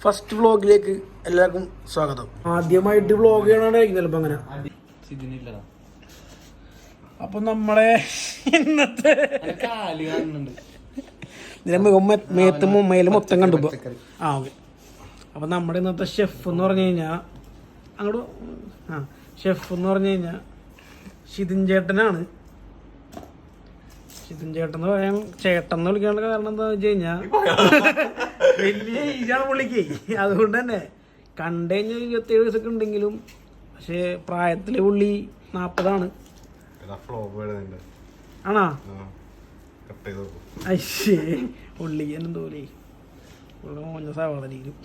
First വ്ളോഗിലേക്ക് എല്ലാവർക്കും സ്വാഗതം. ആദ്യമായിട്ട് വ്ളോഗ് ചെയ്യണായിരിക്കും ചിലപ്പോൾ അങ്ങനെ. അപ്പൊ നമ്മളെ ഇന്നത്തെ മേത്തും മുമ്മയിലും മൊത്തം കണ്ടുപോ. ഓക്കെ. അപ്പൊ നമ്മുടെ ഇന്നത്തെ ഷെഫ് എന്ന് പറഞ്ഞു കഴിഞ്ഞാൽ അങ്ങോട്ട് ഷെഫ് എന്ന് പറഞ്ഞു കഴിഞ്ഞാൽ ഷിതിൻ ചേട്ടനാണ്. ഷിതിൻ ചേട്ടൻ എന്ന് പറയാൻ ചേട്ടൻ എന്ന് വിളിക്കാനുള്ള കാരണം എന്താ വെച്ച് കഴിഞ്ഞാൽ വലിയ ഏജാണ് പുള്ളിക്ക്. അതുകൊണ്ട് തന്നെ കണ്ടു കഴിഞ്ഞാൽ 27 വയസ്സൊക്കെ ഉണ്ടെങ്കിലും പക്ഷെ പ്രായത്തില് പുള്ളി 40 ആണോ? അശ്ശേ പുള്ളിക്ക് എന്തോ മോഞ്ഞ സവാളയിലും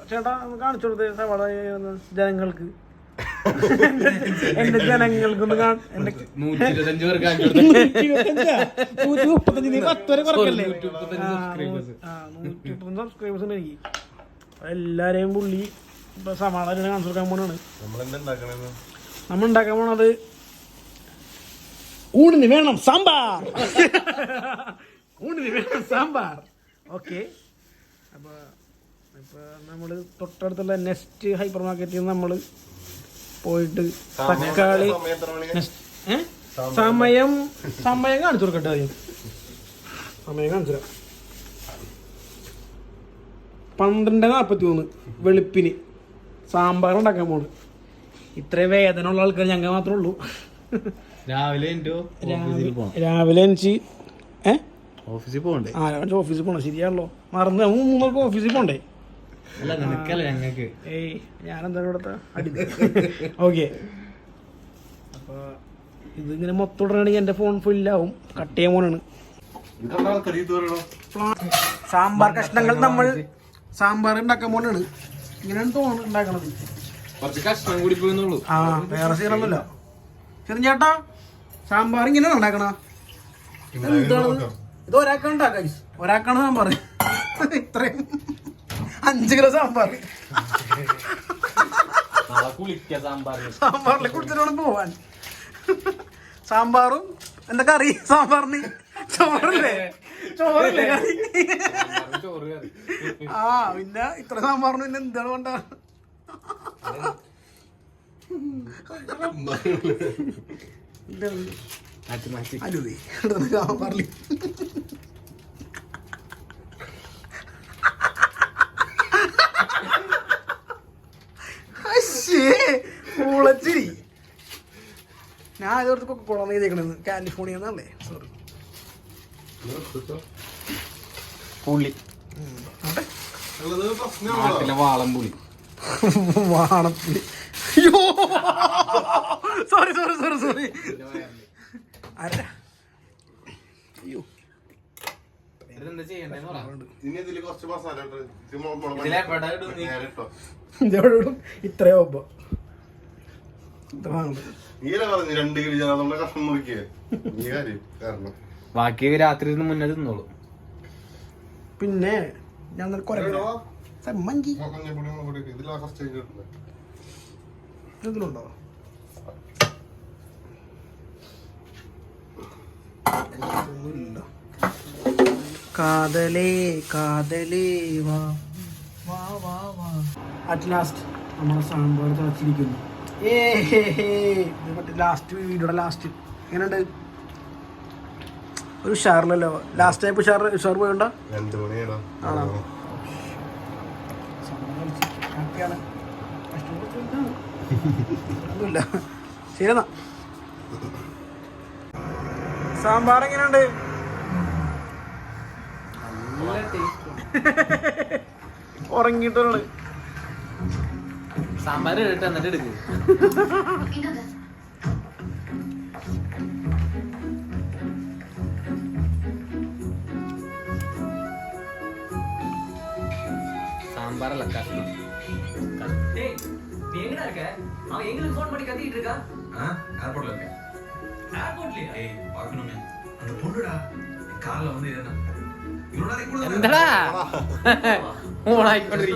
ചേട്ടാ കാണിച്ചു കൊടുത്തേ സവാള ജനങ്ങൾക്ക്. എന്റെ ജനങ്ങൾക്കൊന്ന് 125 സബ്സ്ക്രൈബേഴ്സ് ഉണ്ട് എനിക്ക്. എല്ലാരെയും പുള്ളി ഇപ്പൊ സവാള കാണിച്ചു കൊടുക്കാൻ പോണാണ്. നമ്മൾ ഉണ്ടാക്കാൻ പോണത് ഊണിന് വേണം സാമ്പാർ. ഊണിന് വേണം സാമ്പാർ. ഓക്കെ. അപ്പൊ ഇപ്പൊ നമ്മള് തൊട്ടടുത്തുള്ള നെക്സ്റ്റ് ഹൈപ്പർ മാർക്കറ്റിൽ നിന്ന് നമ്മള് പോയിട്ട് തക്കാളി സമയം കാണിച്ചു കൊടുക്കട്ടെ. ആദ്യം സമയം കാണിച്ചു 12:43 വെളുപ്പിന് സാമ്പാർ ഉണ്ടാക്കാൻ പോണ്. ഇത്രയും വേദന ഉള്ള ആൾക്കാർ ഞങ്ങൾ മാത്രമേ ഉള്ളൂ. രാവിലെ എനിക്ക് ഓഫീസിൽ പോകണ്ടേ? ഓഫീസിൽ പോകണം. ശരിയാണല്ലോ, മറന്നു. നിങ്ങൾക്ക് ഓഫീസിൽ പോകണ്ടേ? ഏയ് ഞാനെന്താണ് ഇവിടുത്തെ അടി. ഓക്കെ. അപ്പൊ ഇതിങ്ങനെ മൊത്തം ഇടണമെങ്കിൽ എന്റെ ഫോൺ ഫുള്ളാവും. കട്ട് ചെയ്യാൻ പോണാണ്. സാമ്പാർ കഷ്ണങ്ങൾ നമ്മൾ സാമ്പാർ ഉണ്ടാക്കാൻ പോണാണ്. ഇങ്ങനെയാണ് തോന്നുന്നു ഉണ്ടാക്കണത്. വേറെ സീനൊന്നുമില്ല. ചെറിയ ചേട്ടാ സാമ്പാർ ഇങ്ങനെയാണ് ഉണ്ടാക്കണ. എന്താണ് ഇത്? ഒരാൾക്കാണ് ഉണ്ടാക്കാം. ഒരാൾക്കാണ് സാമ്പാർ. ഇത്രയും 5 കിലോ സാമ്പാർ. സാമ്പാറിൽ കുടിച്ചിട്ട് വേണം പോവാൻ. സാമ്പാറും എന്താ കറി? സാമ്പാറിന് ചോറില്ലേ? ചോറില്ലേ കറി? പിന്നെ ഇത്ര സാമ്പാറിന് പിന്നെ എന്താണ് വേണ്ട? സാമ്പാറിൽ ൂളച്ചിരി. ഞാൻ ഇതോടത്ത് കൊളന്ന് ചെയ്തേക്കണെന്ന് കാലിഫോർണിയന്നല്ലേ. സോറി. പുളി വാളംപുളി. വാളംപുളി. അയ്യോ സോറി സോറി സോറി സോറി. അയ്യോ ഇത്രയോ ബാക്കി രാത്രി മുന്നേ തിന്നോളൂ. പിന്നെ ഞാൻ ഇതിലുണ്ടോ? കാതലേ കാതലേ വാ വാ വാ വാ. അറ്റ് ലാസ്റ്റ് നമ്മളെ സാമ്പാർ തിളച്ചിരിക്കുന്നു. മറ്റേ ലാസ്റ്റ് വീഡിയോയുടെ ലാസ്റ്റ് എങ്ങനെയുണ്ട്? ഒരു ഉഷാറിലല്ലോ. ലാസ്റ്റ് ടൈം ഉഷാർ പോയിണ്ടോ? ആണോ? ഒന്നുമില്ല. ശരി എന്നാ. സാമ്പാർ എങ്ങനെയുണ്ട്? ഉറങ്ങിയിട്ടുള്ളത് സാമ്പാർ എന്നിട്ട് എടുക്കും. சாம்பாரல கஷ்டம். டேய் நீ எங்கடா இருக்க? அவன் எங்களுக்கு ஃபோன் பண்ணி கத்திட்டு இருக்கா? ஏர்போர்ட்ல இருக்க. ஏர்போர்ட்லயா? ஏய் பார்க்கணுமே. அந்த பொண்ணுடா கால்ல வந்து ஏறனா. இவ்வளவு நேரம் கூட என்னடா? ஓடாய் கொண்டிருக்கீங்க.